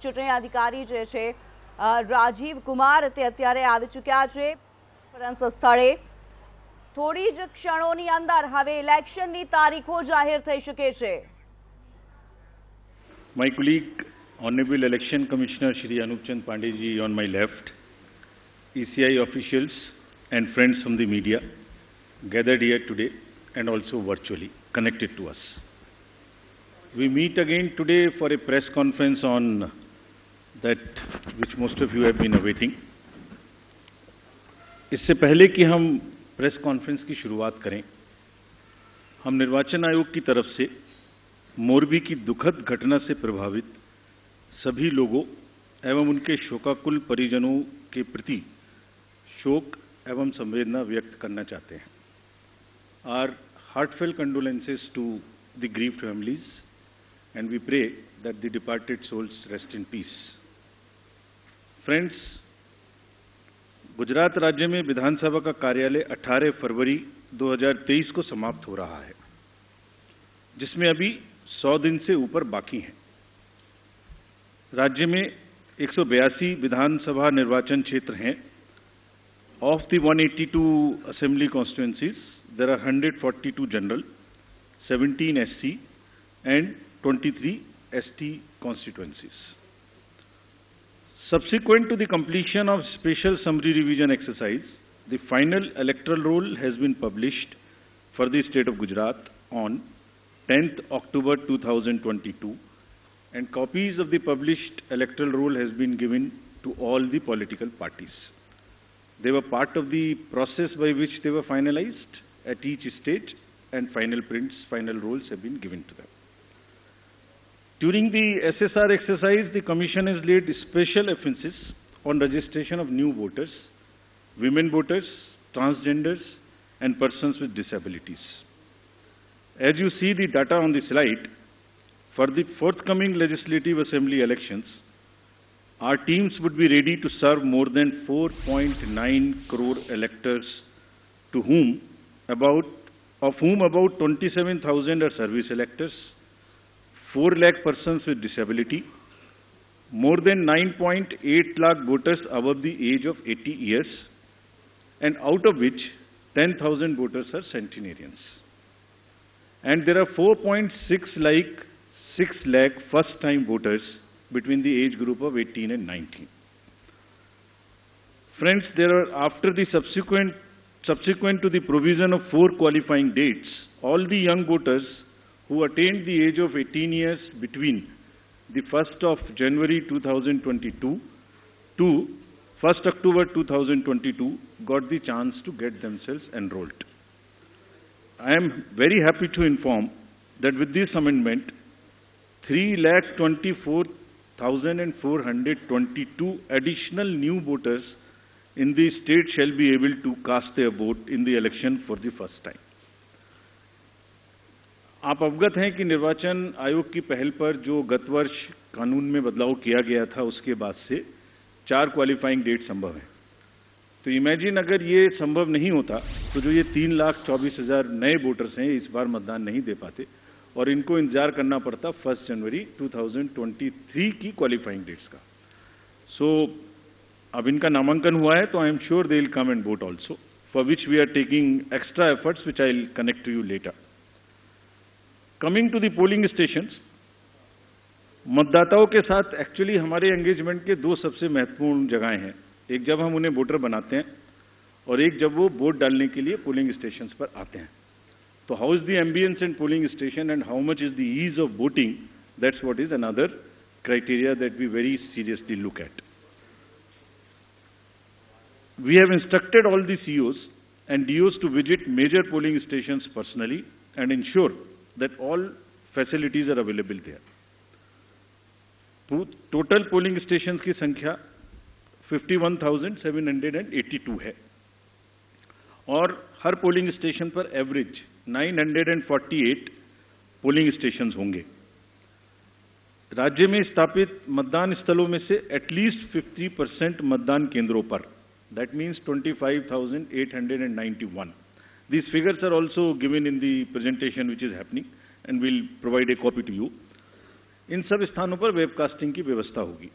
ચૂંટણી અધિકારી જે છે રાજીવ કુમાર તે અત્યારે આવી ચૂક્યા છે કોન્ફરન્સ સ્થળે। થોડી જ ક્ષણોની અંદર હવે ઇલેક્શનની તારીખો જાહેર થઈ શકે છે। My colleague, Honorable Election Commissioner Shri Anup Chand Pandey ji on my left, ECI officials and friends from the media gathered here today and also virtually connected to us. We meet again today for a press conference on that which most of you have been awaiting. इससे पहले कि हम press conference की शुरुआत करें, हम निर्वाचन आयोग की तरफ से मोरबी की दुखद घटना से प्रभावित सभी लोगों एवं उनके शोकाकुल परिजनों के प्रति शोक एवं संवेदना व्यक्त करना चाहते हैं। Our heartfelt condolences to the grieved families and we pray that the departed souls rest in peace. Friends, Gujarat राज्य में विधानसभा का कार्यालय 18 फरवरी 2023 को समाप्त हो रहा है, जिसमें अभी 100 दिन से ऊपर बाकी हैं। राज्य में 182 विधानसभा निर्वाचन क्षेत्र हैं। Of the 182 assembly constituencies, there are 142 general, 17 SC and 23 ST constituencies. Subsequent to the completion of special summary revision exercise, the final electoral roll has been published for the state of Gujarat on 10th October 2022 and copies of the published electoral roll has been given to all the political parties. They were part of the process by which they were finalized at each stage and final prints, final rolls have been given to them. During the SSR exercise, the Commission has laid special emphasis on registration of new voters, women voters, transgenders and persons with disabilities. As you see the data on the slide, for the forthcoming Legislative Assembly elections, our teams would be ready to serve more than 4.9 crore electors of whom about 27,000 are service electors, 4 lakh persons with disability, more than 9.8 lakh voters above the age of 80 years, and out of which 10,000 voters are centenarians. And there are 4.6 lakh first-time voters between the age group of 18 and 19. Friends, there are after the subsequent to the provision of 4 qualifying dates, all the young voters who attained the age of 18 years between the 1st of January 2022 to 1st October 2022 got the chance to get themselves enrolled. I am very happy to inform that with this amendment, 3,24,422 additional new voters in the state shall be able to cast their vote in the election for the first time. आप अवगत हैं कि निर्वाचन आयोग की पहल पर जो गत वर्ष कानून में बदलाव किया गया था उसके बाद से 4 क्वालिफाइंग डेट संभव है। तो इमेजिन अगर ये संभव नहीं होता तो जो ये 3,24,000 नए वोटर्स हैं इस बार मतदान नहीं दे पाते और इनको इंतजार करना पड़ता 1 जनवरी 2023 की क्वालिफाइंग डेट्स का। सो अब इनका नामांकन हुआ है तो I am sure they will come and vote also, for which we are taking extra efforts which I will connect to you later. Coming to the polling stations, मतदाताओं के साथ एक्चुअली हमारे एंगेजमेंट के 2 सबसे महत्वपूर्ण जगहें हैं। एक जब हम उन्हें वोटर बनाते हैं और एक जब वो वोट डालने के लिए पोलिंग स्टेशंस पर आते हैं। तो how is the ambience in polling station and how much is the ease of voting, that's what is another criteria that we very seriously look at. We have instructed all the COs and DOs to visit major polling stations personally and ensure that all facilities are available there. Total polling stations की संख्या 51,782 है और हर polling station पर average 948 polling stations होंगे। राज्य में स्थापित मतदान स्थलों में से एटलीस्ट 50% मतदान केंद्रों पर, that means 25,891. These figures are also given in the presentation which is happening and we'll provide a copy to you. इन सब स्थानों पर वेबकास्टिंग की व्यवस्था होगी।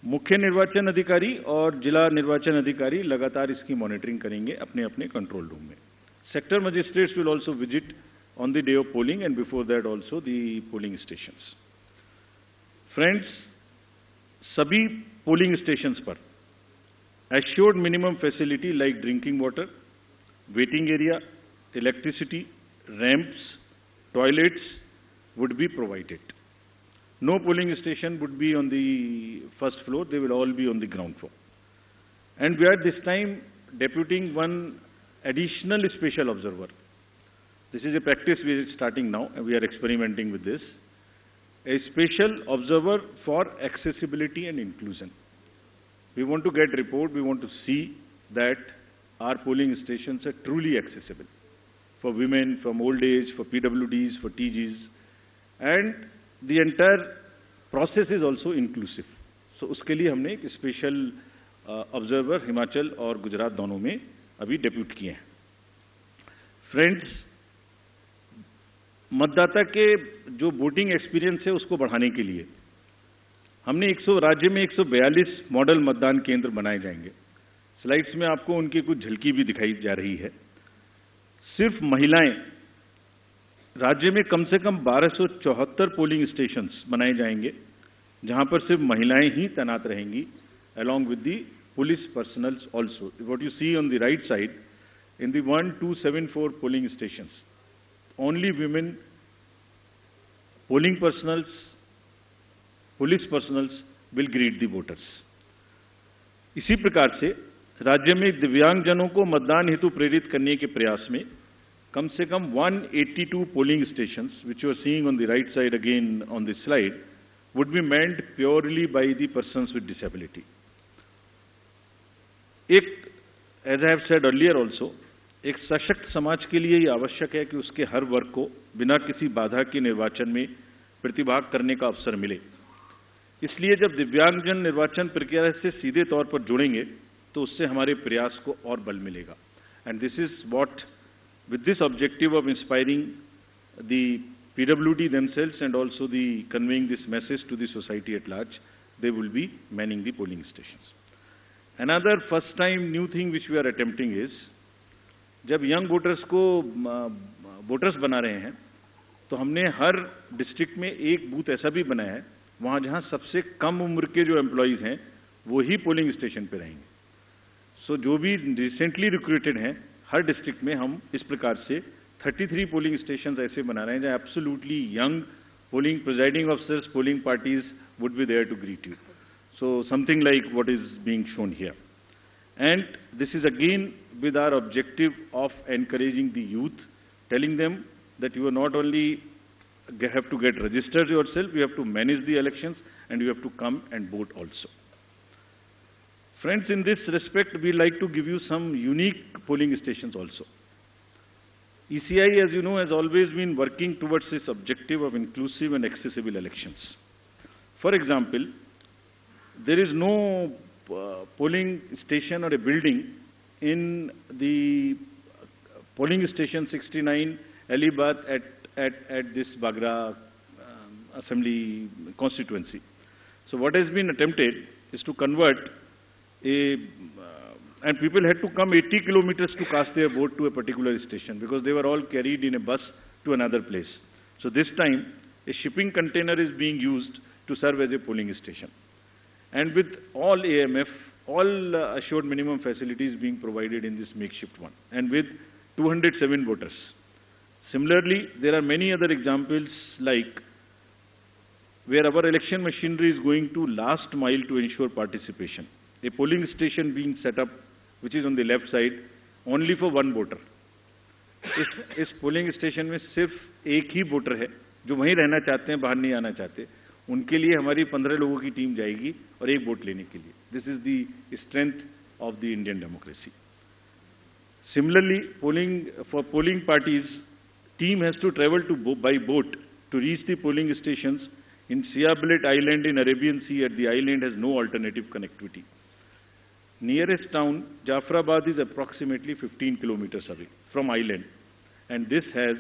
मुख्य निर्वाचन अधिकारी और जिला निर्वाचन अधिकारी लगातार इसकी मॉनिटरिंग करेंगे अपने अपने कंट्रोल रूम में। Sector magistrates will also visit on the day of polling and before that also the polling stations. Friends, सभी पोलिंग स्टेशंस पर assured minimum facility like drinking water, waiting area, electricity, ramps, toilets would be provided. No polling station would be on the first floor, they will all be on the ground floor. And we are this time deputing one additional special observer. This is a practice we are starting now, and we are experimenting with this. A special observer for accessibility and inclusion. We want to get report, we want to see that our polling stations are truly accessible for women, from old age, for PWDs, for TGs, and the entire process is also inclusive. So उसके लिए हमने एक special observer Himachal और गुजरात दोनों में अभी depute किए हैं। फ्रेंड्स, मतदाता के जो वोटिंग एक्सपीरियंस है उसको बढ़ाने के लिए हमने राज्य में 142 मॉडल मतदान केंद्र बनाए जाएंगे। स्लाइड्स में आपको उनकी कुछ झलकी भी दिखाई जा रही है। सिर्फ महिलाएं, राज्य में कम से कम 1274 पोलिंग स्टेशंस बनाए जाएंगे जहां पर सिर्फ महिलाएं ही तैनात रहेंगी, along with the police personnel also. What you see on the right side, in the 1274 polling stations, only women polling personals, police personals will greet the voters. इसी प्रकार से राज्य में दिव्यांगजनों को मतदान हेतु प्रेरित करने के प्रयास में कम से कम 182 polling stations, which you are seeing on the right side again on this slide, would be manned purely by the persons with disability. As I have said earlier also, एक सशक्त समाज के लिए ये आवश्यक है कि उसके हर वर्ग को बिना किसी बाधा के निर्वाचन में प्रतिभाग करने का अवसर मिले। इसलिए जब दिव्यांगजन निर्वाचन प्रक्रिया से सीधे तौर पर जुड़ेंगे तो उससे हमारे प्रयास को और बल मिलेगा। And this is what, with this objective of inspiring the PWD themselves and also the conveying this message to the society at large, they will be manning the polling stations. Another first time new thing which we are attempting is, जब young voters को voters बना रहे हैं तो हमने हर district में एक booth ऐसा भी बनाया है वहां जहां सबसे कम उम्र के जो एम्प्लॉइज हैं वो ही पोलिंग स्टेशन पे रहेंगे। सो जो भी रिसेंटली रिक्रूटेड हैं हर डिस्ट्रिक्ट में हम इस प्रकार से 33 पोलिंग स्टेशन ऐसे बना रहे हैं जहां absolutely young polling presiding officers, polling parties would be there to greet you. So something like what is being shown here. And this is again with our objective of encouraging the youth, telling them that you are not only have to get registered yourself, you have to manage the elections and you have to come and vote also. Friends, in this respect, we like to give you some unique polling stations also. ECI, as you know, has always been working towards this objective of inclusive and accessible elections. For example, there is no polling station or a building in the polling station 69 Alibaug at this Bagra assembly constituency. So what has been attempted is to convert and people had to come 80 kilometers to cast their vote to a particular station because they were all carried in a bus to another place. So this time a shipping container is being used to serve as a polling station. And with all AMF, all assured minimum facilities being provided in this makeshift one, and with 207 voters. Similarly, there are many other examples like where our election machinery is going to last mile to ensure participation. A polling station being set up, which is on the left side, only for one voter. इस polling station में सिर्फ एक ही voter है जो वहीं रहना चाहते हैं, बाहर नहीं आना चाहते। उनके लिए हमारी 15 लोगों की टीम जाएगी और एक वोट लेने के लिए। This is the strength of the Indian democracy. Similarly, for polling parties, team has to travel by boat to reach the polling stations in Siabelet Island in Arabian Sea. At the island has no alternative connectivity. Nearest town, Jafrabad, is approximately 15 kilometers away from island, and this has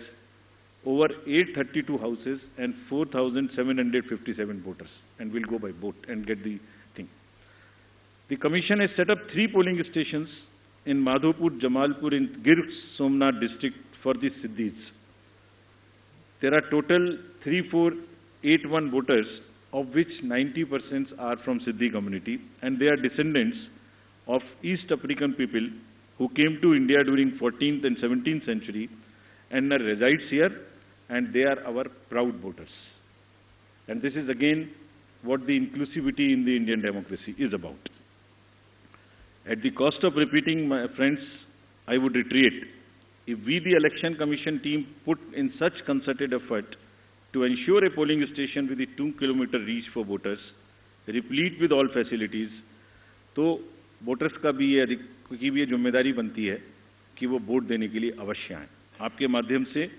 over 832 houses and 4,757 voters, and we'll go by boat and get the thing. The commission has set up 3 polling stations in Madhopur, Jamalpur, in Gir Somnath district for the Siddhis. There are total 3481 voters, of which 90% are from Siddhi community, and they are descendants of East African people who came to India during 14th and 17th century and resides here, and they are our proud voters. And this is again what the inclusivity in the Indian democracy is about. At the cost of repeating, my friends, I would reiterate, if we, the Election Commission team, put in such concerted effort to ensure a polling station with a 2-kilometer reach for voters, replete with all facilities, तो voters का भी ये जिम्मेदारी बनती है कि वो vote देने के लिए अवश्य आएं। आपके माध्यम से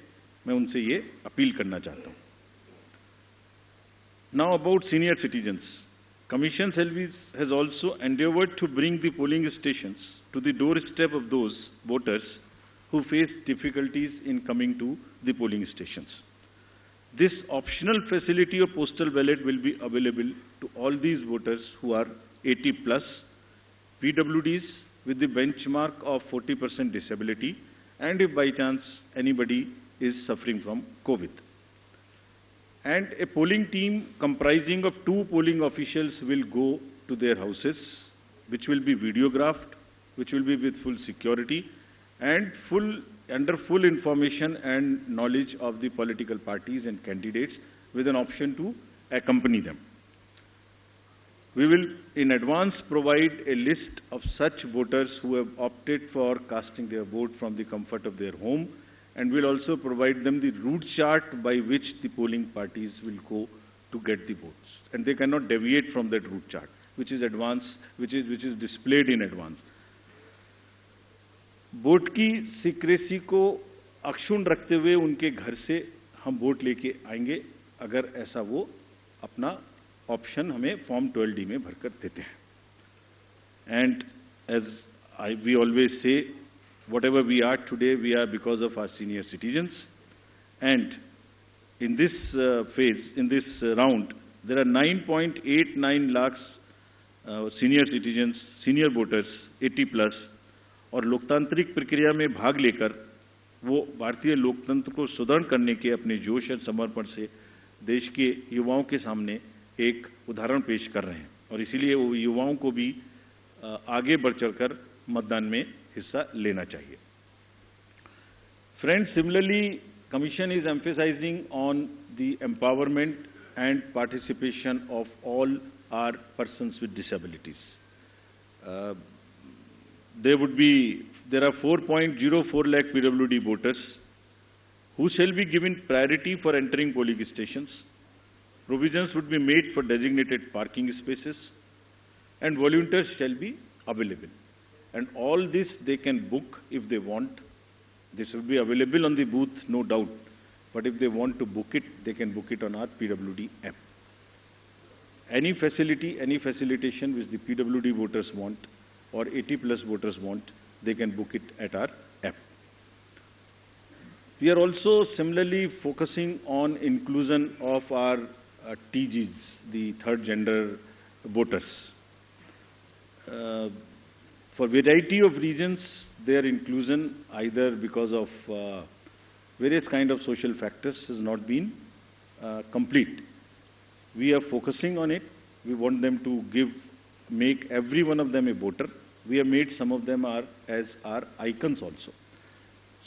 मैं उनसे ये अपील करना चाहता हूं। Now about senior citizens. Commission has also endeavored to bring the polling stations to the doorstep of those voters who face difficulties in coming to the polling stations. This optional facility of postal ballot will be available to all these voters who are 80 plus, PWDs with the benchmark of 40% disability, and if by chance anybody is suffering from COVID. And a polling team comprising of 2 polling officials will go to their houses, which will be videographed, which will be with full security and under full information and knowledge of the political parties and candidates, with an option to accompany them. We will in advance provide a list of such voters who have opted for casting their vote from the comfort of their home, and will also provide them the route chart by which the polling parties will go to get the votes. And they cannot deviate from that route chart, which is displayed in advance. Vote की secrecy को अक्षुण्ण रखते हुए उनके घर से हम vote लेके आएंगे, अगर ऐसा वो अपना ऑप्शन हमें फॉर्म 12D में भरकर देते हैं. And as we always say, whatever we are today, we are because of our senior citizens. And in this phase, in this round, there are 9.89 lakhs senior citizens, senior voters, 80 plus, और लोकतांत्रिक प्रक्रिया में भाग लेकर वो भारतीय लोकतंत्र को सुदृढ़ करने के अपने जोश और समर्पण से देश के युवाओं के सामने एक उदाहरण पेश कर रहे हैं, और इसीलिए वो युवाओं को भी आगे बढ़ चढ़कर मतदान में हिस्सा लेना चाहिए. Friends, similarly, Commission is emphasizing on the empowerment and participation of all our persons with disabilities. There are 4.04 lakh PWD voters who shall be given priority for entering polling stations. Provisions would be made for designated parking spaces, and volunteers shall be available. And all this they can book if they want. This will be available on the booth, no doubt. But if they want to book it, they can book it on our PWD app. Any facility, any facilitation which the PWD voters want or 80 plus voters want, they can book it at our app. We are also similarly focusing on inclusion of our TGs, the third gender voters. For variety of reasons, their inclusion, either because of various kind of social factors, has not been complete. We are focusing on it. We want them to make every one of them a voter. We have made some of them as our icons also.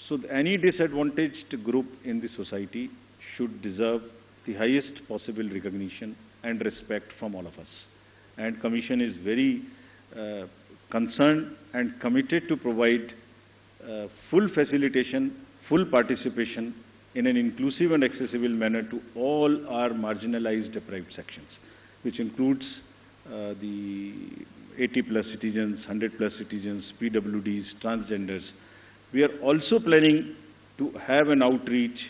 So any disadvantaged group in the society should deserve the highest possible recognition and respect from all of us. And Commission is very concerned and committed to provide full facilitation, full participation in an inclusive and accessible manner to all our marginalized deprived sections, which includes the 80 plus citizens, 100 plus citizens, PWDs, transgenders. We are also planning to have an outreach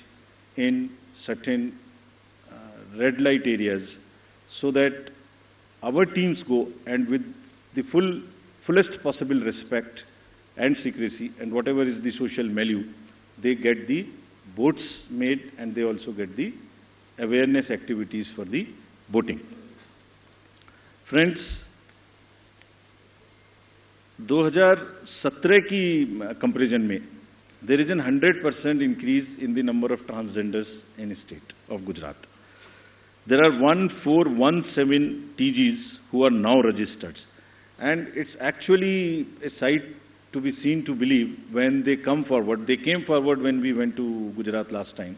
in certain red light areas so that our teams go and with the fullest possible respect and secrecy and whatever is the social milieu, they get the boats made, and they also get the awareness activities for the boating. Friends, 2017 की comparison में there is a 100% increase in the number of transgenders in the state of Gujarat. There are 1417 TGs who are now registered, and it's actually a sight to be seen to believe when they come forward. They came forward when we went to Gujarat last time,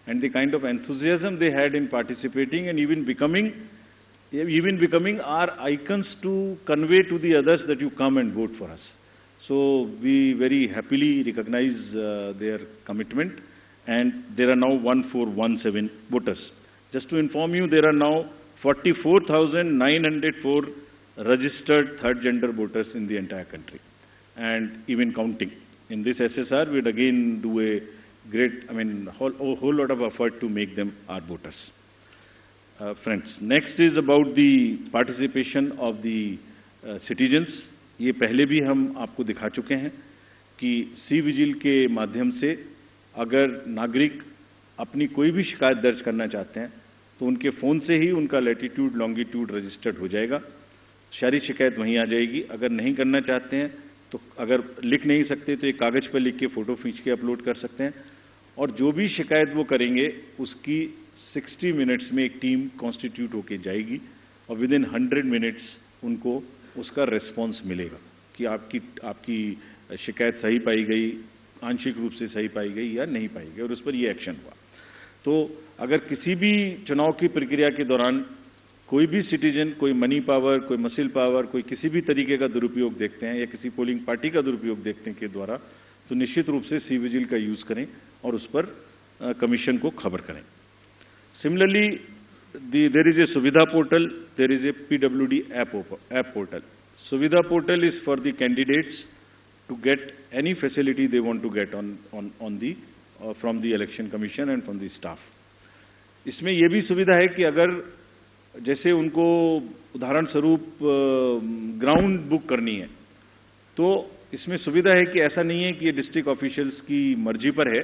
and the kind of enthusiasm they had in participating and even becoming our icons to convey to the others that you come and vote for us. So we very happily recognize their commitment, and there are now 1417 voters. Just to inform you, there are now 44,904 registered third gender voters in the entire country, and even counting. In this SSR, we'd again do a great, whole lot of effort to make them our voters. Friends, next is about the participation of the citizens. ये पहले भी हम आपको दिखा चुके हैं कि C vigil के माध्यम से अगर नागरिक अपनी कोई भी शिकायत दर्ज करना चाहते हैं तो उनके फ़ोन से ही उनका लैटिट्यूड लॉन्गिट्यूड रजिस्टर्ड हो जाएगा, सारी शिकायत वहीं आ जाएगी। अगर नहीं करना चाहते हैं तो अगर लिख नहीं सकते तो एक कागज़ पर लिख के फ़ोटो खींच के अपलोड कर सकते हैं, और जो भी शिकायत वो करेंगे उसकी 60 मिनट्स में एक टीम कॉन्स्टिट्यूट होके जाएगी और विद इन 100 मिनट्स उनको उसका रेस्पॉन्स मिलेगा कि आपकी शिकायत सही पाई गई, आंशिक रूप से सही पाई गई या नहीं पाई गई, और उस पर ये एक्शन हुआ। तो अगर किसी भी चुनाव की प्रक्रिया के दौरान कोई भी सिटीजन कोई मनी पावर, कोई मसिल पावर, कोई किसी भी तरीके का दुरुपयोग देखते हैं या किसी पोलिंग पार्टी का दुरुपयोग देखते हैं के द्वारा, तो निश्चित रूप से सी विजिल का यूज करें और उस पर कमीशन को खबर करें। Similarly there is a Suvidha portal, there is a PWD app portal. Suvidha portal is for the candidates to get any facility they want to get from the election commission and from the staff. इसमें यह भी सुविधा है कि अगर जैसे उनको उदाहरण स्वरूप ग्राउंड बुक करनी है तो इसमें सुविधा है कि ऐसा नहीं है कि ये डिस्ट्रिक्ट ऑफिशियल्स की मर्जी पर है,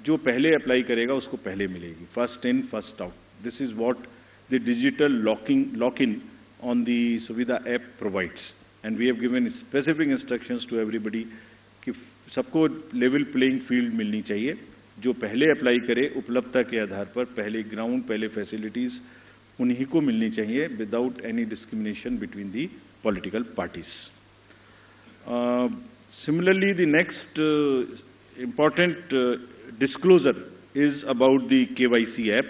जो पहले अप्लाई करेगा उसको पहले मिलेगी, first in first out. This is what the digital lock-in on the Suvidha app provides, and we have given specific instructions to everybody कि सबको लेवल प्लेइंग फील्ड मिलनी चाहिए। जो पहले अप्लाई करे उपलब्धता के आधार पर पहले ग्राउंड, पहले फैसिलिटीज उन्हीं को मिलनी चाहिए without any discrimination between the political parties. Similarly, the next important disclosure is about the KYC app.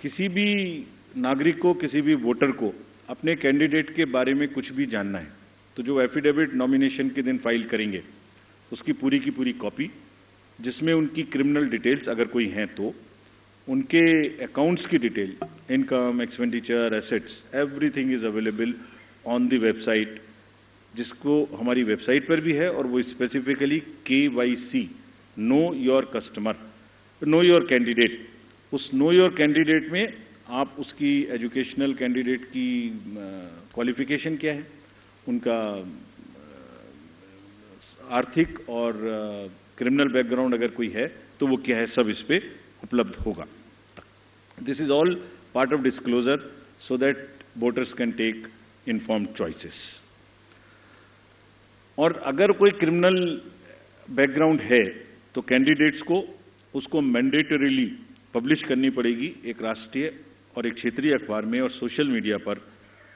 किसी भी नागरिक को, किसी भी वोटर को अपने कैंडिडेट के बारे में कुछ भी जानना है तो जो एफिडेविट नॉमिनेशन के दिन फाइल करेंगे उसकी पूरी की पूरी कॉपी, जिसमें उनकी क्रिमिनल डिटेल्स अगर कोई हैं तो उनके अकाउंट्स की detail, income, expenditure, assets, everything is available on the website, जिसको हमारी वेबसाइट पर भी है, और वो specifically KYC, know your customer, know your candidate. उस नो योर कैंडिडेट में आप उसकी एजुकेशनल कैंडिडेट की क्वालिफिकेशन क्या है, उनका आर्थिक और क्रिमिनल बैकग्राउंड अगर कोई है तो वो क्या है, सब इस पे उपलब्ध होगा। This is all part of disclosure so that voters can take informed choices. और अगर कोई क्रिमिनल बैकग्राउंड है तो कैंडिडेट्स को उसको मैंडेटरीली पब्लिश करनी पड़ेगी एक राष्ट्रीय और एक क्षेत्रीय अखबार में, और सोशल मीडिया पर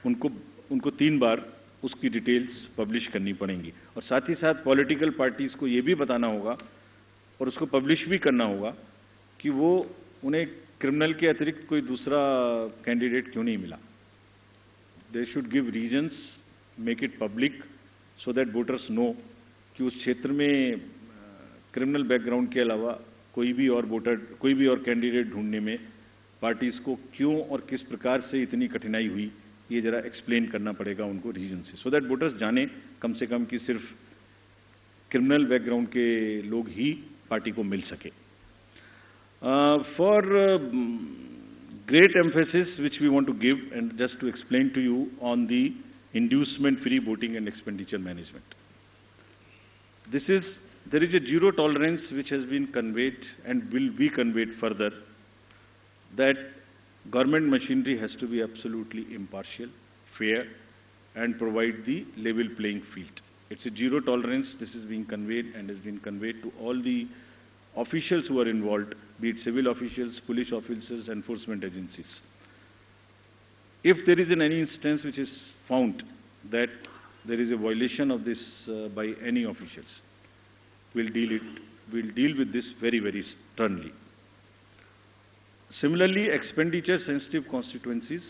उनको 3 बार उसकी डिटेल्स पब्लिश करनी पड़ेंगी। और साथ ही साथ पॉलिटिकल पार्टीज को ये भी बताना होगा और उसको पब्लिश भी करना होगा कि वो उन्हें क्रिमिनल के अतिरिक्त कोई दूसरा कैंडिडेट क्यों नहीं मिला। They should give reasons, make it public so that voters know कि उस क्षेत्र में क्रिमिनल बैकग्राउंड के अलावा कोई भी और कैंडिडेट ढूंढने में पार्टीज को क्यों और किस प्रकार से इतनी कठिनाई हुई, ये जरा एक्सप्लेन करना पड़ेगा उनको रीजन से, सो दैट वोटर्स जाने कम से कम कि सिर्फ क्रिमिनल बैकग्राउंड के लोग ही पार्टी को मिल सके। For great emphasis which we want to give and just to explain to you on the inducement free voting and expenditure management, this is there is a zero tolerance which has been conveyed and will be conveyed further, that government machinery has to be absolutely impartial, fair, and provide the level playing field. It's a zero tolerance. This is being conveyed and has been conveyed to all the officials who are involved, be it civil officials, police officers, enforcement agencies. If there is in any instance which is found that there is a violation of this by any officials, we'll deal with this very, very sternly. Similarly, expenditure-sensitive constituencies,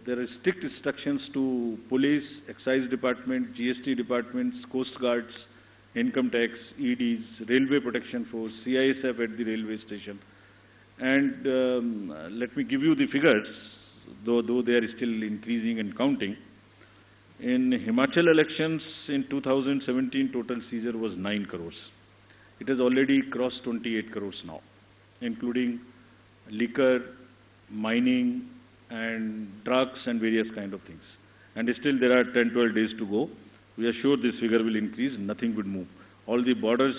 there are strict instructions to police, excise department, GST departments, coast guards, income tax, EDs, railway protection force, CISF at the railway station. And let me give you the figures, though they are still increasing and counting. In Himachal elections in 2017, total seizure was 9 crores. It has already crossed 28 crores now, including liquor, mining, and drugs and various kind of things. And still there are 10-12 days to go. We are sure this figure will increase, nothing would move. All the borders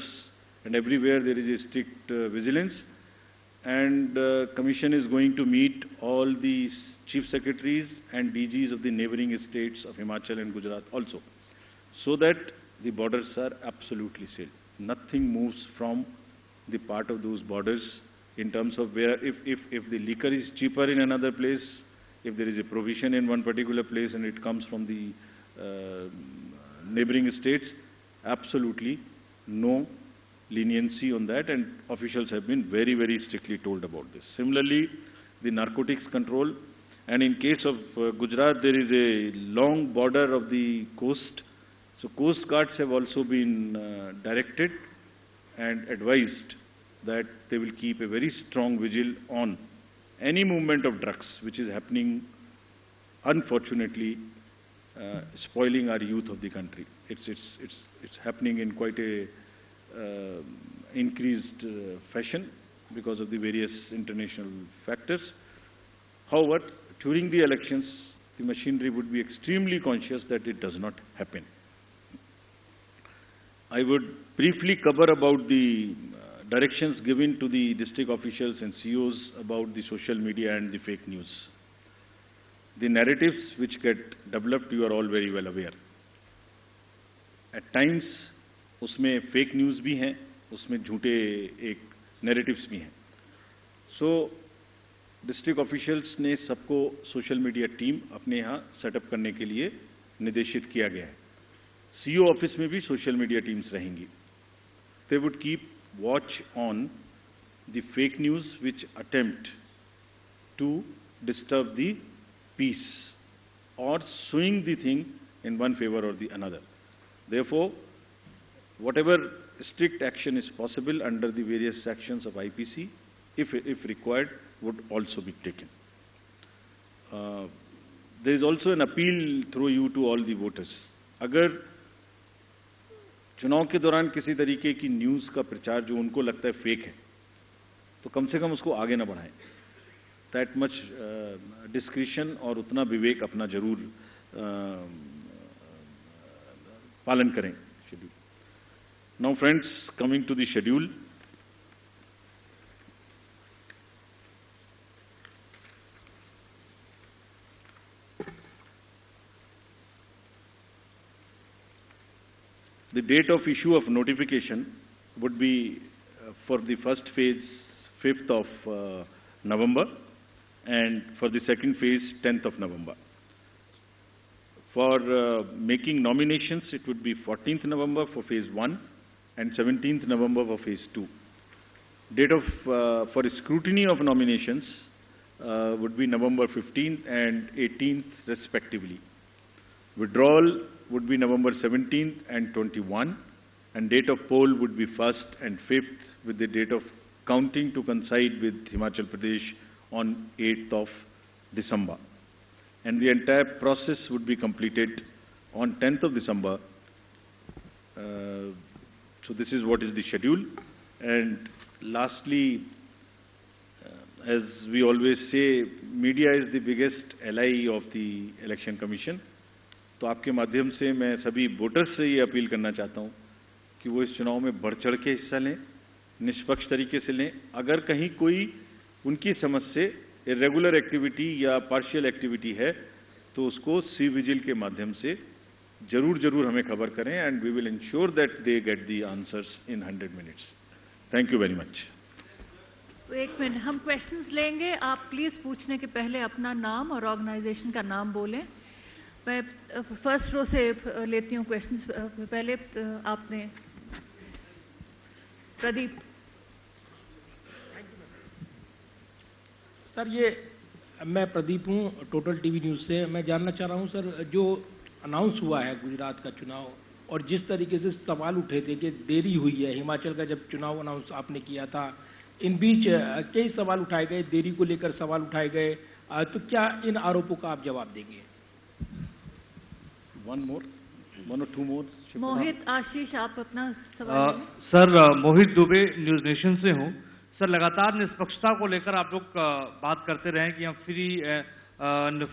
and everywhere there is a strict vigilance, and Commission is going to meet all the Chief Secretaries and DGs of the neighboring states of Himachal and Gujarat also, so that the borders are absolutely safe. Nothing moves from the part of those borders in terms of where, if the liquor is cheaper in another place, if there is a provision in one particular place and it comes from the neighboring states, absolutely no leniency on that, and officials have been very, very strictly told about this. Similarly, the narcotics control, and in case of Gujarat, there is a long border of the coast, so coast guards have also been directed and advised that they will keep a very strong vigil on any movement of drugs which is happening, unfortunately, spoiling our youth of the country. It's happening in quite a increased fashion because of the various international factors. However, during the elections, the machinery would be extremely conscious that it does not happen. I would briefly cover about the directions given to the district officials and COs about the social media and the fake news. The narratives which get developed, you are all very well aware. At times, उसमें fake news भी हैं, उसमें झूठे एक narratives भी हैं. So, district officials ने सबको social media team अपने यहाँ setup करने के लिए निर्देशित किया गया है. CO office में भी social media teams रहेंगी. They would keep watch on the fake news which attempt to disturb the peace or swing the thing in one favor or the another. Therefore, whatever strict action is possible under the various sections of IPC, if required, would also be taken. There is also an appeal through you to all the voters. अगर चुनाव के दौरान किसी तरीके की news का प्रचार जो उनको लगता है फेक है, तो कम से कम उसको आगे ना बढ़ाएं. That much discretion और उतना विवेक अपना जरूर पालन करें. Now friends, coming to the schedule. The date of issue of notification would be for the first phase 5th of November, and for the second phase 10th of November. For making nominations, it would be 14th November for phase 1 and 17th November for phase 2. Date of for scrutiny of nominations would be November 15th and 18th respectively. Withdrawal would be November 17th and 21, and date of poll would be 1st and 5th, with the date of counting to coincide with Himachal Pradesh on 8th of December. And the entire process would be completed on 10th of December. So this is what is the schedule. And lastly, as we always say, media is the biggest ally of the Election Commission. तो आपके माध्यम से मैं सभी voters से ये appeal करना चाहता हूँ कि वो इस चुनाव में बढ़ चढ़ के हिस्सा लें, निष्पक्ष तरीके से लें। अगर कहीं कोई उनकी समझ से इरेगुलर एक्टिविटी या पार्शियल एक्टिविटी है तो उसको सी विजिल के माध्यम से जरूर हमें खबर करें, and we will ensure that they get the answers in 100 minutes. Thank you very much. तो 1 मिनट हम क्वेश्चंस लेंगे। आप प्लीज पूछने के पहले अपना नाम और ऑर्गेनाइजेशन का नाम बोलें। मैं फर्स्ट रो से लेती हूँ क्वेश्चंस। पहले आपने प्रदीप। सर, ये मैं प्रदीप हूँ, टोटल टीवी न्यूज़ से। मैं जानना चाह रहा हूँ सर, जो अनाउंस हुआ है गुजरात का चुनाव और जिस तरीके से सवाल उठे थे कि देरी हुई है, हिमाचल का जब चुनाव अनाउंस आपने किया था, इन बीच कई सवाल उठाए गए, देरी को लेकर सवाल उठाए गए, तो क्या इन आरोपों का आप जवाब देंगे? वन और टू मोर। मोहित आशीष, आप अपना सवाल लें। सर, मोहित दुबे, न्यूज नेशन से हूँ। सर, लगातार निष्पक्षता को लेकर आप लोग बात करते रहे कि हम फ्री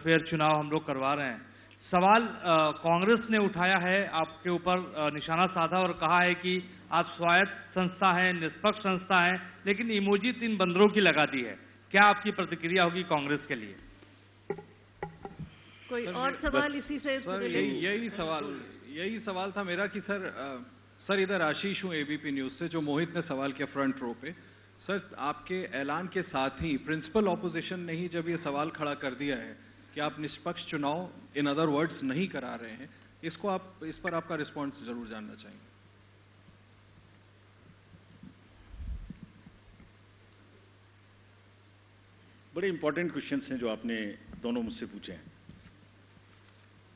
फेयर चुनाव हम लोग करवा रहे हैं। सवाल कांग्रेस ने उठाया है, आपके ऊपर निशाना साधा और कहा है कि आप स्वायत्त संस्था हैं, निष्पक्ष संस्था हैं, लेकिन इमोजी 3 बंदरों की लगा दी है। क्या आपकी प्रतिक्रिया होगी कांग्रेस के लिए? कोई और सवाल इसी से? सर, यही सवाल था मेरा कि सर इधर आशीष हूँ एबीपी न्यूज से। जो मोहित ने सवाल किया फ्रंट रो पे, सर आपके ऐलान के साथ ही प्रिंसिपल ऑपोजिशन ने ही जब ये सवाल खड़ा कर दिया है कि आप निष्पक्ष चुनाव इन अदर वर्ड्स नहीं करा रहे हैं, इस पर आपका रिस्पॉन्स जरूर जानना चाहेंगे। बड़े इंपॉर्टेंट क्वेश्चंस हैं जो आपने दोनों मुझसे पूछे हैं,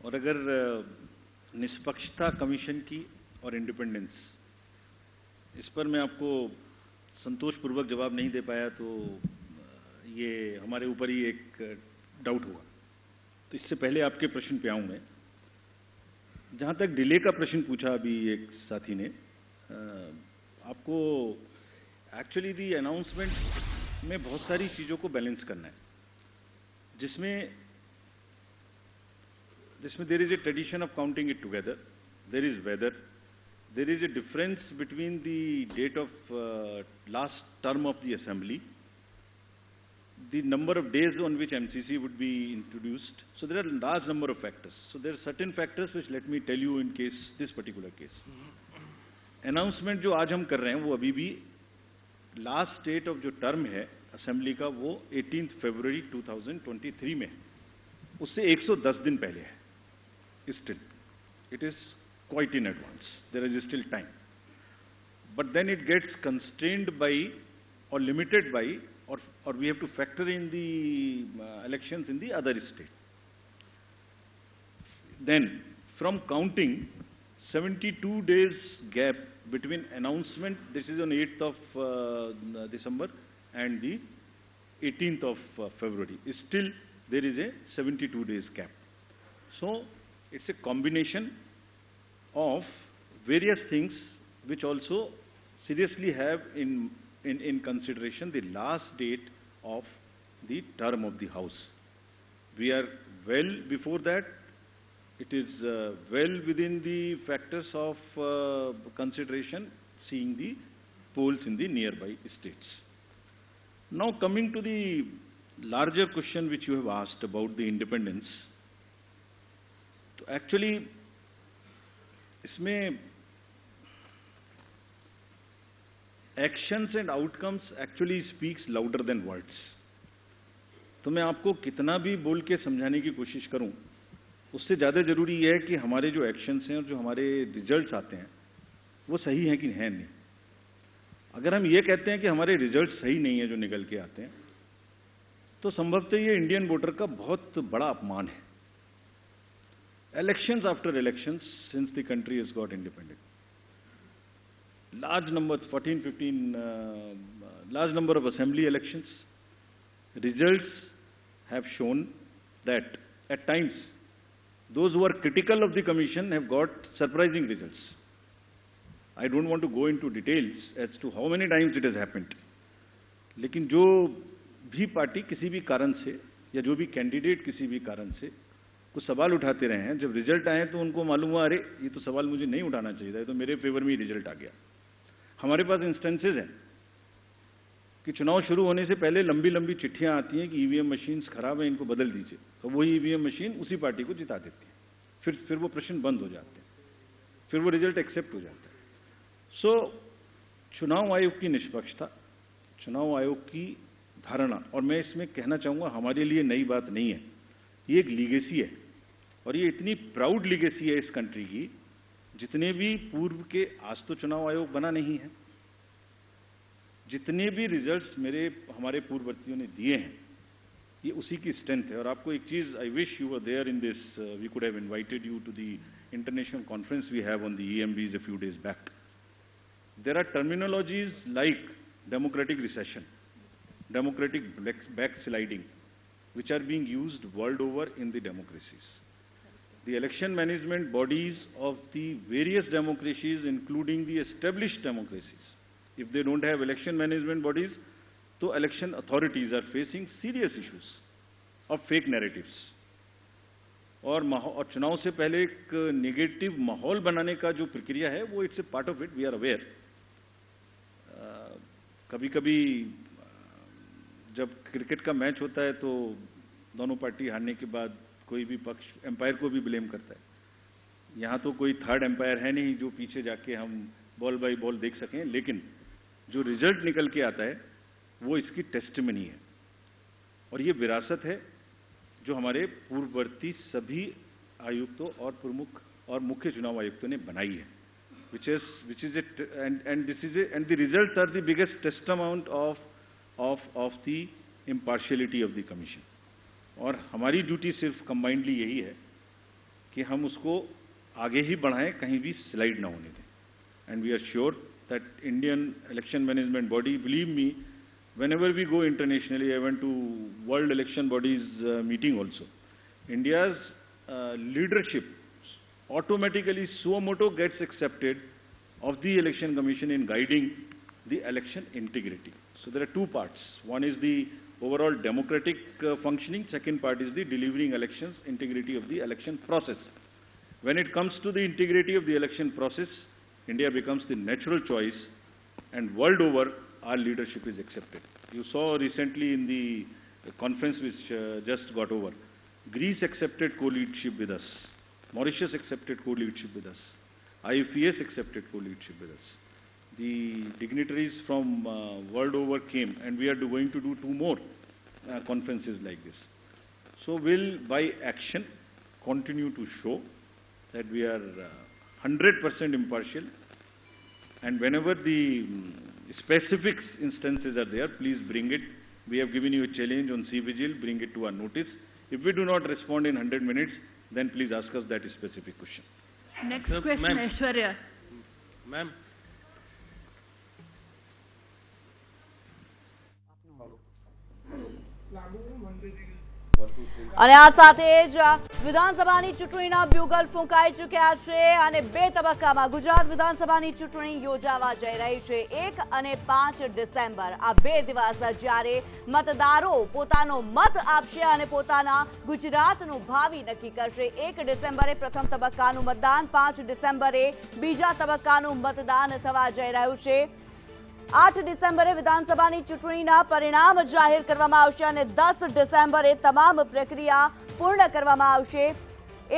और अगर निष्पक्षता कमीशन की और इंडिपेंडेंस, इस पर मैं आपको संतोषपूर्वक जवाब नहीं दे पाया तो ये हमारे ऊपर ही एक डाउट हुआ। तो इससे पहले आपके प्रश्न पे आऊं मैं। जहां तक डिले का प्रश्न पूछा अभी एक साथी ने, आपको एक्चुअली दी अनाउंसमेंट में बहुत सारी चीजों को बैलेंस करना है, जिसमें there is a tradition of counting it together, there is weather, there is a difference between the date of last term of the assembly, the number of days on which MCC would be introduced. So there are a large number of factors. So there are certain factors which let me tell you in case this particular case. Announcement जो आज हम कर रहे हैं वो अभी भी last date of जो टर्म है असेंबली का वो 18 फरवरी 2023 में है, उससे 110 दिन पहले है। Still it is quite in advance. There is still time. But then it gets constrained by or limited by or we have to factor in the elections in the other state. Then from counting 72 days gap between announcement, this is on 8th of December and the 18th of February. Still there is a 72 days gap. So it's a combination of various things which also seriously have in consideration the last date of the term of the House. We are well before that. It is well within the factors of consideration, seeing the polls in the nearby states. Now coming to the larger question which you have asked about the independence. So actually इसमें actions and outcomes actually speaks louder than words. तो मैं आपको कितना भी बोल के समझाने की कोशिश करूं, उससे ज्यादा जरूरी यह है कि हमारे जो एक्शंस हैं और जो हमारे रिजल्ट्स आते हैं वो सही हैं कि है नहीं। अगर हम ये कहते हैं कि हमारे रिजल्ट सही नहीं है जो निकल के आते हैं, तो संभवतः ये इंडियन वोटर का बहुत बड़ा अपमान है। Elections after elections since the country has got independent, large number, 14, 15, large number of assembly elections, results have shown that at times those who are critical of the commission have got surprising results. I don't want to go into details as to how many times it has happened. लेकिन जो भी party किसी भी कारण से या जो भी कैंडिडेट किसी भी कारण से कुछ सवाल उठाते रहे हैं, जब रिजल्ट आए तो उनको मालूम हुआ अरे ये तो सवाल मुझे नहीं उठाना चाहिए था, ये तो मेरे फेवर में ही रिजल्ट आ गया। हमारे पास इंस्टेंसेज हैं कि चुनाव शुरू होने से पहले लंबी लंबी चिट्ठियां आती हैं कि ईवीएम मशीन्स खराब हैं, इनको बदल दीजिए, तो वही ईवीएम मशीन उसी पार्टी को जिता देती है। फिर वो प्रश्न बंद हो जाते हैं, फिर वो रिजल्ट एक्सेप्ट हो जाता है। सो चुनाव आयोग की निष्पक्षता, चुनाव आयोग की धारणा, और मैं इसमें कहना चाहूंगा हमारे लिए नई बात नहीं है, ये एक लीगेसी है, और ये इतनी प्राउड लीगेसी है इस कंट्री की, जितने भी पूर्व के, आज तो चुनाव आयोग बना नहीं है, जितने भी रिजल्ट्स हमारे पूर्ववर्तियों ने दिए हैं, ये उसी की स्ट्रेंथ है। और आपको एक चीज, I wish you were there in this, we could have invited you to the international conference we have on the EMBs a few days back. There are terminologies like democratic recession, democratic backsliding, which are being used world over in the democracies. The election management bodies of the various democracies, including the established democracies, if they don't have election management bodies, तो election authorities are facing serious issues of fake narratives. और चुनाव से पहले एक negative माहौल बनाने का जो प्रक्रिया है वो it's a part of it, we are aware. कभी कभी जब क्रिकेट का मैच होता है तो दोनों पार्टी हारने के बाद कोई भी पक्ष एम्पायर को भी ब्लेम करता है। यहाँ तो कोई थर्ड एम्पायर है नहीं जो पीछे जाके हम बॉल बाई बॉल देख सकें, लेकिन जो रिजल्ट निकल के आता है वो इसकी टेस्टिमनी है, और ये विरासत है जो हमारे पूर्ववर्ती सभी आयुक्तों और प्रमुख और मुख्य चुनाव आयुक्तों ने बनाई है, which is it, and the results are the biggest testament of the impartiality of the commission. और हमारी ड्यूटी सिर्फ कंबाइंडली यही है कि हम उसको आगे ही बढ़ाएं, कहीं भी स्लाइड ना होने दें। And we are sure that Indian election management body, believe me, whenever we go internationally, I went to World Election Bodies meeting also, India's leadership automatically suo motu gets accepted of the Election Commission in guiding the election integrity. So there are two parts. One is the overall democratic functioning, second part is the delivering elections, integrity of the election process. When it comes to the integrity of the election process, India becomes the natural choice, and world over our leadership is accepted. You saw recently in the conference which just got over, Greece accepted co-leadership with us, Mauritius accepted co-leadership with us, IFES accepted co-leadership with us. The dignitaries from world over came, and we are going to do 2 more conferences like this. So we'll, by action, continue to show that we are 100% impartial, and whenever the specific instances are there, please bring it. We have given you a challenge on CVGIL, bring it to our notice. If we do not respond in 100 minutes, then please ask us that specific question. Next question, Aishwarya. Ma'am. અને આ સાથે જ વિધાનસભાની ચૂંટણીના bugle ફૂંકાઈ ચૂક્યા છે અને 2 તબક્કામાં ગુજરાત વિધાનસભાની ચૂંટણી યોજાવા જઈ રહી છે। 1 અને 5 ડિસેમ્બર આ 2 દિવસ જ્યારે મતદારો પોતાનો મત આપશે અને પોતાના ગુજરાતનું ભાવિ નક્કી કરશે। 1 ડિસેમ્બરે પ્રથમ તબક્કાનું મતદાન, 5 ડિસેમ્બરે બીજા તબક્કાનું મતદાન થવા જઈ રહ્યું છે। 8 ડિસેમ્બરે વિધાનસભાની ચૂંટણીના પરિણામ જાહેર કરવામાં આવશે અને 10 ડિસેમ્બરે તમામ પ્રક્રિયા પૂર્ણ કરવામાં આવશે।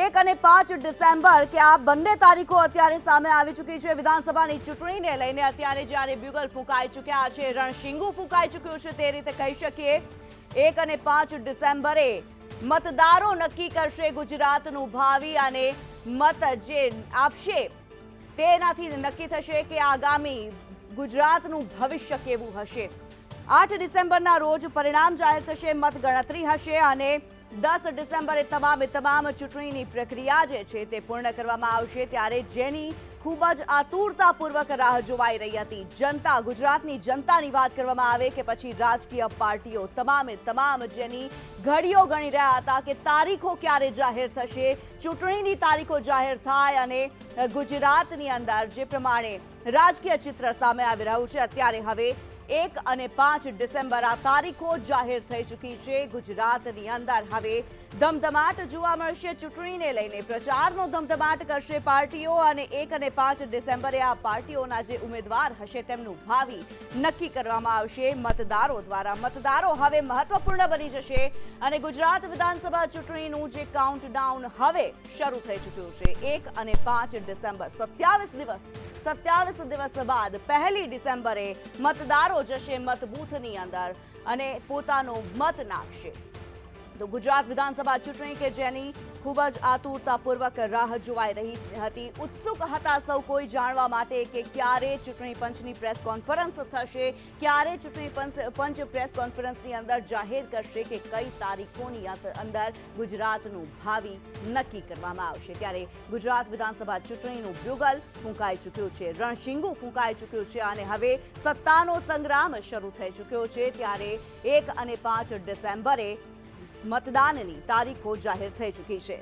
1 અને 5 ડિસેમ્બર કે આ બંને તારીખો અત્યારે સામે આવી ચૂકી છે। વિધાનસભાની ચૂંટણીને લઈને અત્યારે જ્યારે બ્યુગલ ફૂંકાઈ ચૂક્યા છે, રણશીંગું ફૂંકાઈ ચૂક્યું છે તે રીતે કહી શકીએ। 1 અને 5 ડિસેમ્બરે મતદારો નક્કી કરશે ગુજરાતનું ભાવિ અને મત જે આપશે તેનાથી નક્કી થશે કે આગામી ગુજરાતનું ભવિષ્ય કેવું હશે। 8 ડિસેમ્બરના રોજ પરિણામ જાહેર થશે, મતગણતરી હશે અને 10 ડિસેમ્બરે તમામ ચૂંટણીની પ્રક્રિયા જે છે તે પૂર્ણ કરવામાં આવશે। ત્યારે જેની ખૂબ જ આતુરતાપૂર્વક રાહ જોવાઈ રહી હતી જનતા, ગુજરાતની જનતાની વાત કરવામાં આવે કે પછી રાજકીય પાર્ટીઓ તમામ જેની ઘડીઓ ગણી રહ્યા હતા કે તારીખો ક્યારે જાહેર થશે, ચૂંટણીની તારીખો જાહેર થાય અને ગુજરાતની અંદર જે પ્રમાણે રાજકીય ચિત્ર સામે આવી રહ્યું છે, અત્યારે હવે 1 અને 5 ડિસેમ્બર આ તારીખો જાહેર થઈ ચૂકી છે. ગુજરાતની અંદર હવે ધમધમાટ જોવા મળશે. ચૂંટણીને લઈને પ્રચારનો ધમધમાટ કરશે પાર્ટીઓ અને 1 અને 5 ડિસેમ્બરે આ પાર્ટીઓના જે ઉમેદવાર હશે તેમનું ભાવિ નક્કી કરવામાં આવશે મતદારો દ્વારા. મતદારો હવે મહત્વપૂર્ણ બની જશે અને ગુજરાત વિધાનસભા ચૂંટણીનું જે કાઉન્ટડાઉન હવે શરૂ થઈ ચૂક્યું છે. 1 અને 5 ડિસેમ્બર 27 દિવસ બાદ 1 ડિસેમ્બરે મતદારો જશે મતબૂથની અંદર અને પોતાનો મત નાખશે. તો ગુજરાત વિધાનસભા ચૂંટણી કે જેની ખૂબ જ આતુરતાપૂર્વક રાહ જોવાઈ રહી હતી. ઉત્સુક હતા સૌ કોઈ જાણવા માટે કે ક્યારે ચૂંટણી પંચની પ્રેસ કોન્ફરન્સ થશે, ક્યારે ચૂંટણી પંચ પ્રેસ કોન્ફરન્સની અંદર જાહેર કરશે કે કઈ તારીખોની અંદર ગુજરાતનું ભાવિ નક્કી કરવામાં આવશે. ત્યારે ગુજરાત વિધાનસભા ચૂંટણીનું બ્યુગલ ફૂંકાઈ ચૂક્યું છે, રણશીંગું ફૂંકાઈ ચૂક્યું છે અને હવે સત્તાનો સંગ્રામ શરૂ થઈ ચૂક્યો છે. ત્યારે 1 અને 5 ડિસેમ્બરે મતદાનની તારીખો જાહેર થઈ ચૂકી છે.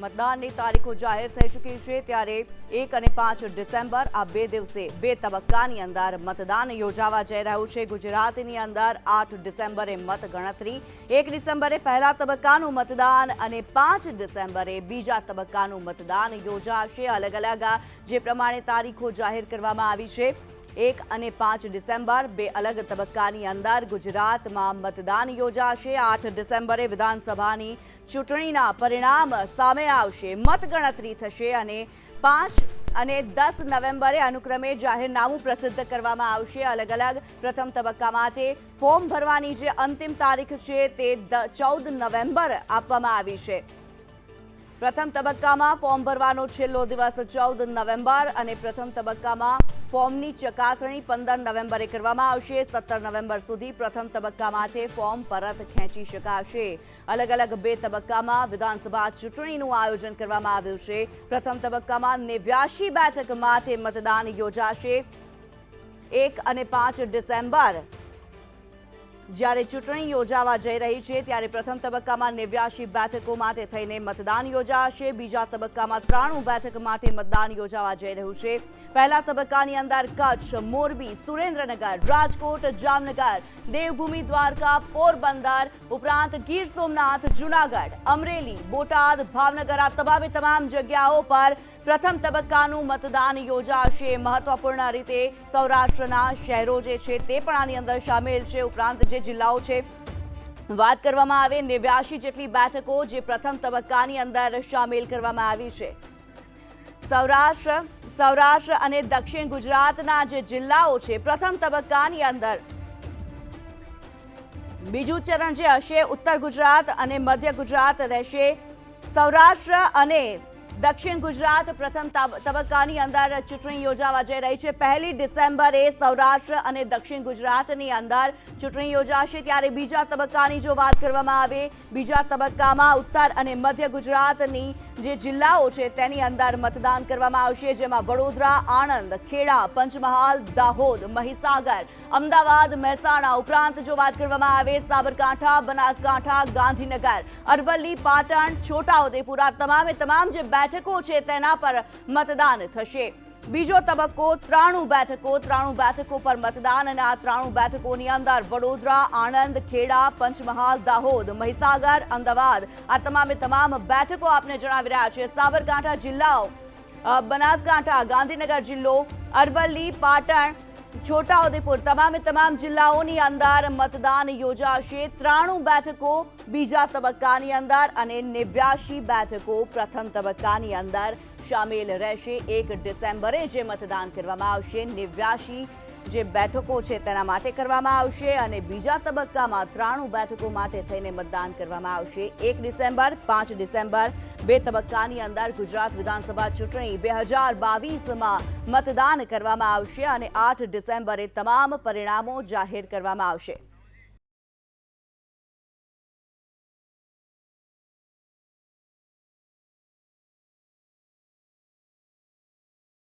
મતદાનની તારીખો જાહેર થઈ ચૂકી છે. ત્યારે 1 અને 5 ડિસેમ્બર આ 2 દિવસે 2 તબક્કાની અંદર મતદાન યોજાવા જઈ રહ્યું છે. ગુજરાતની અંદર 8 ડિસેમ્બરે મતગણતરી, 1 ડિસેમ્બરે પહેલા તબક્કાનું મતદાન અને 5 ડિસેમ્બરે બીજા તબક્કાનું મતદાન યોજાશે. અલગ અલગ જે પ્રમાણે તારીખો જાહેર કરવામાં આવી છે. 1 અને 5 ડિસેમ્બર 2 અલગ તબક્કાની અંદર ગુજરાતમાં મતદાન યોજાશે. 8 ડિસેમ્બરે વિધાનસભાની ચૂંટણીના પરિણામ સામે આવશે, મતગણતરી થશે અને 5 અને 10 નવેમ્બરે અનુક્રમે જાહેરનામું પ્રસિદ્ધ કરવામાં આવશે. અલગ અલગ પ્રથમ તબક્કા માટે ફોર્મ ભરવાની જે અંતિમ તારીખ છે તે 14 નવેમ્બર આપવામાં આવી છે. પ્રથમ તબક્કામાં ફોર્મ ભરવાનો છેલ્લો દિવસ 14 નવેમ્બર અને પ્રથમ તબક્કામાં ફોર્મની ચકાસણી 15 નવેમ્બરે કરવામાં આવશે. 17 નવેમ્બર સુધી પ્રથમ તબક્કા માટે ફોર્મ પરત ખેંચી શકાશે. અલગ અલગ 2 તબક્કામાં વિધાનસભા ચૂંટણીનું આયોજન કરવામાં આવ્યું છે. પ્રથમ તબક્કામાં 89 બેઠક માટે મતદાન યોજાશે. 1 અને 5 ડિસેમ્બર જ્યારે ચૂંટણી યોજાવા જઈ રહી છે ત્યારે પ્રથમ તબક્કામાં 89 બેઠકો માટે થઈને મતદાન યોજાશે. બીજા તબક્કામાં 93 બેઠક માટે મતદાન યોજાવા જઈ રહ્યું છે. પહેલા તબક્કાની અંદર કચ્છ, મોરબી, સુરેન્દ્રનગર, રાજકોટ, જામનગર, દેવભૂમિ, દ્વારકા, પોરબંદર ઉપરાંત ગીર સોમનાથ, જૂનાગઢ, અમરેલી, બોટાદ, ભાવનગર આ તમામ જગ્યાઓ પર પ્રથમ તબક્કાનું મતદાન યોજાશે. મહત્વપૂર્ણ રીતે સૌરાષ્ટ્રના શહેરો જે છે તે પણ આની અંદર સામેલ છે. ઉપરાંત જે જિલ્લાઓ છે વાત કરવામાં આવે 89 જેટલી બેઠકો જે પ્રથમ તબક્કાની અંદર સામેલ કરવામાં આવી છે. સૌરાષ્ટ્ર અને દક્ષિણ ગુજરાતના જે જિલ્લાઓ છે પ્રથમ તબક્કાની અંદર, બીજું ચરણ જે હશે ઉત્તર ગુજરાત અને મધ્ય ગુજરાત રહેશે. સૌરાષ્ટ્ર અને દક્ષિણ ગુજરાત પ્રથમ તબક્કાની અંદર ચૂંટણી યોજાવા જઈ રહી છે. 1 ડિસેમ્બરે સૌરાષ્ટ્ર અને દક્ષિણ ગુજરાતની અંદર ચૂંટણી યોજાશે. ત્યારે બીજા તબક્કાની જો વાત કરવામાં આવે, બીજા તબક્કામાં ઉત્તર અને મધ્ય ગુજરાતની જે જિલ્લાઓ છે તેની અંદર મતદાન કરવામાં આવશે. જેમાં વડોદરા, આણંદ, ખેડા, પંચમહાલ, દાહોદ, મહીસાગર, અમદાવાદ, મહેસાણા ઉપરાંત જો વાત કરવામાં આવે સાબરકાંઠા, બનાસકાંઠા, ગાંધીનગર, અરવલ્લી, પાટણ, છોટાઉદેપુર આ તમામ જે બેઠકો છે તેના પર મતદાન થશે. બીજો તબક્કો 93 બેઠકો પર મતદાન અને આ 93 બેઠકોની અંદર વડોદરા, આણંદ, ખેડા, પંચમહાલ, દાહોદ, મહીસાગર, અમદાવાદ આ તમામ બેઠકો આપને જણાવી રહ્યા છે. સાબરકાંઠા જિલ્લાઓ, બનાસકાંઠા, ગાંધીનગર જિલ્લો, અરવલ્લી, પાટણ, છોટાઉદેપુર તમામ જિલ્લાઓની અંદર મતદાન યોજાશે. 93 બેઠકો બીજા તબક્કાની અંદર અને 89 બેઠકો પ્રથમ તબક્કાની અંદર શામેલ રહેશે. 1 ડિસેમ્બરે જે મતદાન કરવામાં આવશે 89 જે બેઠકો છે તેના માટે કરવામાં આવશે અને બીજા તબક્કામાં 93 બેઠકો માટે થઈને મતદાન કરવામાં આવશે. 1 ડિસેમ્બર, 5 ડિસેમ્બર 2 તબક્કાની અંદર ગુજરાત વિધાનસભા ચૂંટણી 2022માં મતદાન કરવામાં આવશે અને 8 ડિસેમ્બરે તમામ પરિણામો જાહેર કરવામાં આવશે.